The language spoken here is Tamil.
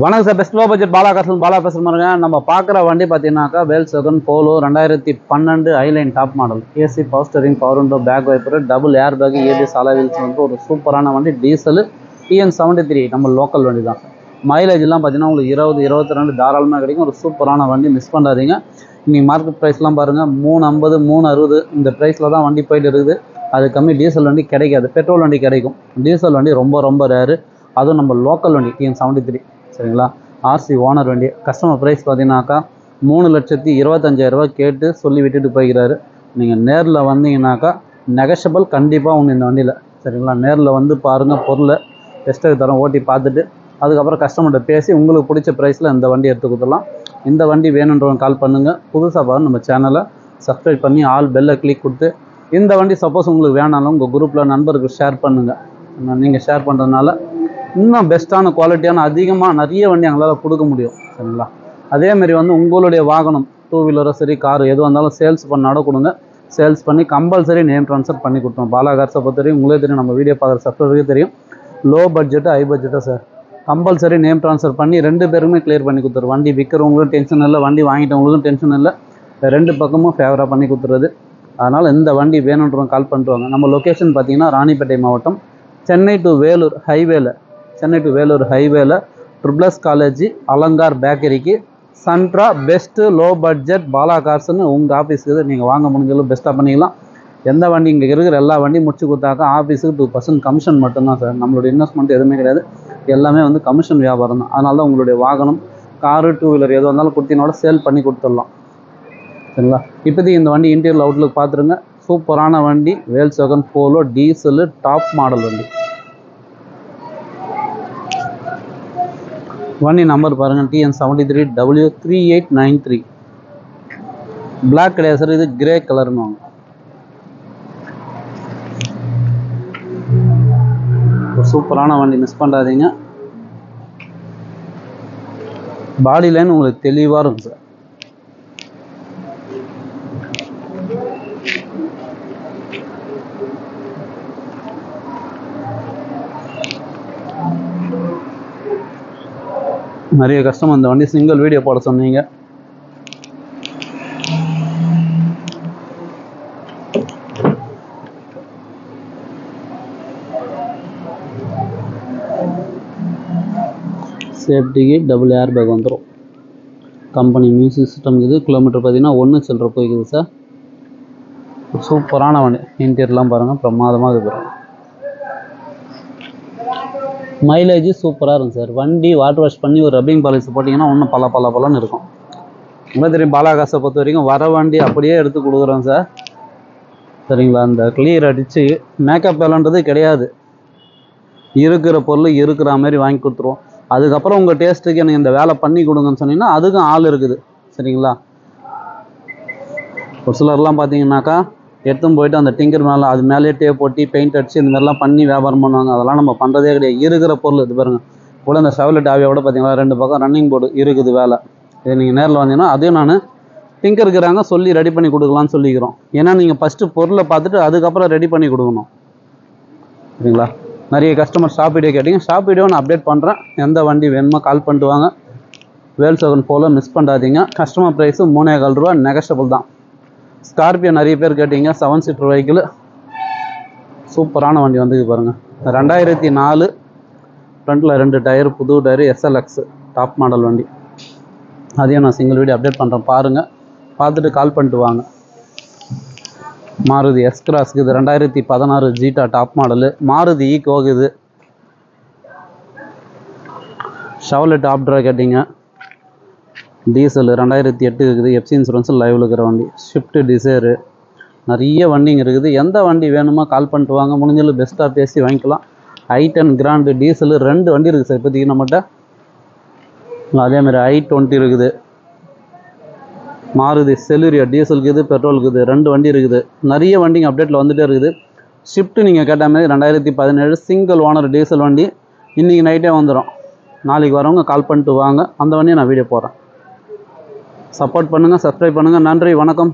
வணக்கம் sir. Best low budget Bala பேசுகிற மாதிரிங்க. நம்ம பார்க்குற வண்டி பார்த்தீங்கன்னாக்கா Volkswagen Polo 2012 highline top model. AC, power steering, power window, back wiper, double airbag, ABS alloy wheels வந்து ஒரு சூப்பரான வண்டி. டீசல் TN73 நம்ம லோக்கல் வண்டி தான். மைலேஜ்லாம் பார்த்தீங்கன்னா உங்களுக்கு 20-22 தாராளமாக கிடைக்கும். ஒரு சூப்பரான வண்டி, மிஸ் பண்ணாதீங்க. இன்றைக்கி மார்க்கெட் ப்ரைஸ்லாம் பாருங்கள், 350 360 இந்த ப்ரைஸில் தான் வண்டி போயிட்டு இருக்குது. அது கம்மி டீசல் வண்டி கிடைக்காது. பெட்ரோல் வண்டி கிடைக்கும், டீசல் வண்டி ரொம்ப ரேரு. அதுவும் நம்ம லோக்கல் வண்டி TN73 சரிங்களா. ஆர்சி ஓனர் வண்டி. கஸ்டமர் ப்ரைஸ் பார்த்தீங்கன்னாக்கா 3,25,000 கேட்டு சொல்லி விட்டுட்டு போய்கிறாரு. நீங்கள் நேரில் வந்தீங்கன்னாக்கா நெகஷபிள் கண்டிப்பாக உண்டு இந்த வண்டியில் சரிங்களா. நேரில் வந்து பாருங்கள், பொருளை டெஸ்ட்டுக்கு தரோம், ஓட்டி பார்த்துட்டு அதுக்கப்புறம் கஸ்டமர்கிட்ட பேசி உங்களுக்கு பிடிச்ச ப்ரைஸில் இந்த வண்டி எடுத்து கொடுத்துடலாம். இந்த வண்டி வேணுன்றவங்க கால் பண்ணுங்கள். புதுசாக பாருங்கள், நம்ம சேனலை சப்ஸ்கிரைப் பண்ணி ஆல் பெல்லை கிளிக் கொடுத்து இந்த வண்டி சப்போஸ் உங்களுக்கு வேணாலும் உங்கள் குரூப்பில் நண்பருக்கு ஷேர் பண்ணுங்கள். நீங்கள் ஷேர் பண்ணுறதுனால இன்னும் பெஸ்ட்டான குவாலிட்டியான அதிகமாக நிறைய வண்டி எங்களால் கொடுக்க முடியும் சரிங்களா. அதேமாரி வந்து உங்களுடைய வாகனம், டூ வீலரோ சரி காரு எதுவாக இருந்தாலும் சேல்ஸ் பண்ணாட கொடுங்க. சேல்ஸ் பண்ணி கம்பல்சரி நேம் ட்ரான்ஸ்ஃபர் பண்ணி கொடுத்தோம். பாலா கார்ஸை பொறுத்த வரைக்கும் உங்களே தெரியும், நம்ம வீடியோ பார்க்குற சப்ஸ்கிரைபருக்கே தெரியும். லோ பட்ஜெட்டு ஹை பட்ஜெட்டாக சார் கம்பல்சரி நேம் ட்ரான்ஸ்ஃபர் பண்ணி 2 பேருமே கிளியர் பண்ணி கொடுத்துரு. வண்டி விற்கிறவங்களும் டென்ஷன் இல்லை, வண்டி வாங்கிட்டவங்களுக்கும் டென்ஷன் இல்லை. 2 பக்கமும் ஃபேவராக பண்ணி கொடுத்துறது. அதனால் இந்த வண்டி வேணுன்றவங்க கால் பண்ணிட்டுவாங்க. நம்ம லொக்கேஷன் பார்த்தீங்கன்னா ராணிப்பேட்டை மாவட்டம், சென்னை டு வேலூர் ஹைவேல ட்ரிபிள்எஸ் காலேஜ் அலங்கார் பேக்கரிக்கு சன்ட்ரா பெஸ்ட்டு லோ பட்ஜெட் பாலா கார்ஸ்னு உங்கள் ஆஃபீஸுக்கு நீங்கள் வாங்க முடிஞ்சாலும் பெஸ்ட்டாக பண்ணிக்கலாம். எந்த வண்டி இங்கே இருக்கிற எல்லா வண்டியும் முடிச்சு கொடுத்தாக்கா ஆஃபீஸுக்கு 2% கமிஷன் மட்டும்தான் சார். நம்மளுடைய இன்வெஸ்ட்மெண்ட் எதுவுமே கிடையாது, எல்லாமே வந்து கமிஷன் வியாபாரம் தான். அதனால தான் உங்களுடைய வாகனம், காரு, டூ வீலர் எதுவாக இருந்தாலும் கொடுத்தீங்கனோட சேல் பண்ணி கொடுத்துடலாம் சரிங்களா. இப்போதைக்கு இந்த வண்டி இன்டீரியர் அவுட்லுக் பார்த்துருங்க. சூப்பரான வண்டி, வேல்சகன் போலோ டீசலு டாப் மாடல் வண்டி. வண்டி நம்பர் பாருங்கள், TN73W3893. பிளாக் கிடையாது சார், இது கிரே கலர்னு வாங்க. ஒரு சூப்பரான வண்டி, மிஸ் பண்ணாதீங்க. பாடி லைன் உங்களுக்கு தெளிவாக இருக்கும் சார். நிறைய கஸ்டமர் இந்த வண்டி சிங்கிள் வீடியோ போட சொன்னீங்க. சேஃப்டிக்கு டபுள் ஏர் பேக் வந்துடும். கம்பெனி மியூசிக் சிஸ்டம் இது. கிலோமீட்டர் பார்த்தீங்கன்னா 1 சில்லற போய்க்குது சார். சூப்பரான வண்டி. இன்டீரியர்லாம் பாருங்கள், பிரமாதமாக இருக்குது. மைலேஜ் சூப்பராக இருக்கும் சார். வண்டி வாட்டர் வாஷ் பண்ணி ஒரு ரப்பிங் பாலிசி போட்டிங்கன்னா இன்னும் பலன்னு இருக்கும். உங்களுக்கு தெரியும், பாலா காசை பொறுத்த வரைக்கும் வர வண்டி அப்படியே எடுத்து கொடுக்குறோம் சார் சரிங்களா. அந்த கிளியர் அடித்து மேக்கப் வேலைன்றது கிடையாது. இருக்கிற பொருள் இருக்கிற மாதிரி வாங்கி கொடுத்துருவோம். அதுக்கப்புறம் உங்கள் டேஸ்ட்டுக்கு எனக்கு இந்த வேலை பண்ணி கொடுங்கன்னு சொன்னீங்கன்னா அதுக்கும் ஆள் இருக்குது சரிங்களா. ஒரு சிலர்லாம் பார்த்தீங்கன்னாக்கா எடுத்துன்னு போயிட்டு அந்த டிங்கர் மேலே அது மேலேயே டேப் போட்டி பெயிண்ட் அடிச்சு இந்த மாதிரிலாம் பண்ணி வியாபாரம் பண்ணுவாங்க. அதெல்லாம் நம்ம பண்ணுறதே கிடையாது. இருக்கிற பொருள் இது பாருங்கள். கூட இந்த ஷவலட் ஆவியோட பார்த்தீங்களா 2 பக்கம் ரன்னிங் போர்டு இருக்குது வேலை. இது நீங்கள் நேரில் வந்தீங்கன்னா அதையும் நான் டிங்கர் இருக்கிறாங்க சொல்லி ரெடி பண்ணி கொடுக்கலான்னு சொல்லிக்கிறோம். ஏன்னா நீங்கள் ஃபஸ்ட்டு பொருளை பார்த்துட்டு அதுக்கப்புறம் ரெடி பண்ணி கொடுக்கணும் சரிங்களா. நிறைய கஸ்டமர் ஷாப் வீடியோ கேட்டிங்க, ஷாப் வீடியோ நான் அப்டேட் பண்ணுறேன். எந்த வண்டி வேணுமோ கால் பண்ணிட்டு வாங்க. வேல்சகன் போல மிஸ் பண்ணாதீங்க. கஸ்டமர் ப்ரைஸு 3,400 ரூபா நெகஷபிள் தான். ஸ்கார்பியோ நிறைய பேர் கேட்டிங்க, 7 சீட்டர் வெஹிக்கிள். சூப்பரான வண்டி வந்து பாருங்கள். 2004 ஃப்ரண்ட்டில் 2 டயர், புது டயர், SLX டாப் மாடல் வண்டி. அதையும் நான் சிங்கிள் வீடியோ அப்டேட் பண்ணுறேன், பாருங்கள். பார்த்துட்டு கால் பண்ணிட்டு வாங்க. மாருதி எஸ்கிராஸ்க்கு இது 2016 ஜீட்டா டாப் மாடலு. மாருதி ஈக்கோக்கு இது. ஷவலட் ஆப்ட்ரா கேட்டிங்க, டீசல் 2008 இருக்குது. எஃப்சி இன்சூரன்ஸ் லைவில் இருக்கிற வண்டி. ஷிஃப்ட் டிசைரு நிறைய வண்டிங்க இருக்குது. எந்த வண்டி வேணுமோ கால் பண்ணிட்டு வாங்க. முடிஞ்சாலும் பெஸ்ட்டாக பேசி வாங்கிக்கலாம். i10 கிராண்டு டீசலு 2 வண்டி இருக்குது சார் இப்போதைக்கு நம்மகிட்ட. அதேமாதிரி i20 இருக்குது. மாருதி செலூரியோ டீசலுக்கு இது, பெட்ரோலுக்கு இது 2 வண்டி இருக்குது. நிறைய வண்டிங்க அப்டேட்டில் வந்துகிட்டே இருக்குது. ஷிஃப்ட்டு நீங்கள் கேட்ட மாதிரி 2017 சிங்கிள் ஓனர் டீசல் வண்டி. இன்றைக்கி நைட்டே வந்துடும். நாளைக்கு வரவங்க கால் பண்ணிட்டு வாங்க. அந்த வண்டியை நான் வீடியோ போடுறேன். சப்போர்ட் பண்ணுங்கள், சப்ஸ்கிரைப் பண்ணுங்கள். நன்றி, வணக்கம்.